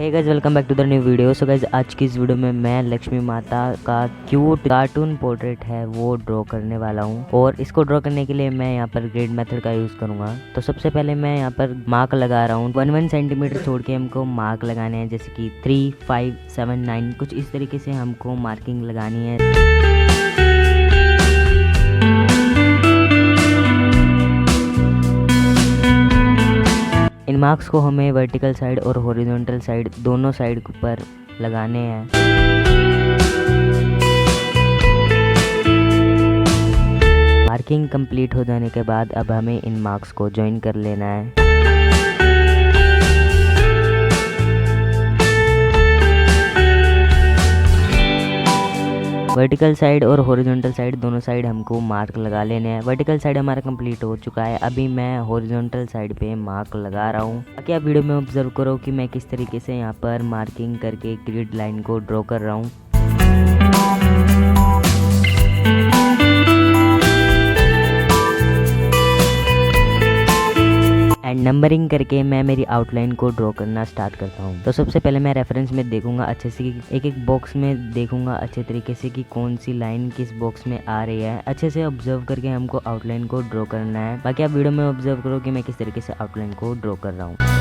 Hey guys, welcome back to the new video. So guys, आज की इस video में मैं लक्ष्मी माता का क्यूट कार्टून पोर्ट्रेट है वो ड्रॉ करने वाला हूँ। और इसको ड्रॉ करने के लिए मैं यहाँ पर ग्रेड मेथड का यूज़ करूँगा। तो सबसे पहले मैं यहाँ पर मार्क लगा रहा हूँ। 1 सेंटीमीटर छोड़ के हमको मार्क लगाने हैं, जैसे कि 3, 5, 7, 9 कुछ इस तरीके से हमको मार्किंग लगानी है। इन मार्क्स को हमें वर्टिकल साइड और हॉरिजॉन्टल साइड दोनों साइड पर लगाने हैं। मार्किंग कंप्लीट हो जाने के बाद अब हमें इन मार्क्स को ज्वाइन कर लेना है। वर्टिकल साइड और हॉरिजॉन्टल साइड दोनों साइड हमको मार्क लगा लेने हैं। वर्टिकल साइड हमारा कंप्लीट हो चुका है। अभी मैं हॉरिजॉन्टल साइड पे मार्क लगा रहा हूँ। ताकि आप वीडियो में ऑब्जर्व करो कि मैं किस तरीके से यहाँ पर मार्किंग करके ग्रिड लाइन को ड्रॉ कर रहा हूँ। एंड नंबरिंग करके मैं मेरी आउटलाइन को ड्रॉ करना स्टार्ट करता हूँ। तो सबसे पहले मैं रेफरेंस में देखूंगा अच्छे से, एक एक बॉक्स में देखूंगा अच्छे तरीके से कि कौन सी लाइन किस बॉक्स में आ रही है। अच्छे से ऑब्जर्व करके हमको आउटलाइन को ड्रॉ करना है। बाकी आप वीडियो में ऑब्जर्व करो कि मैं किस तरीके से आउटलाइन को ड्रॉ कर रहा हूँ।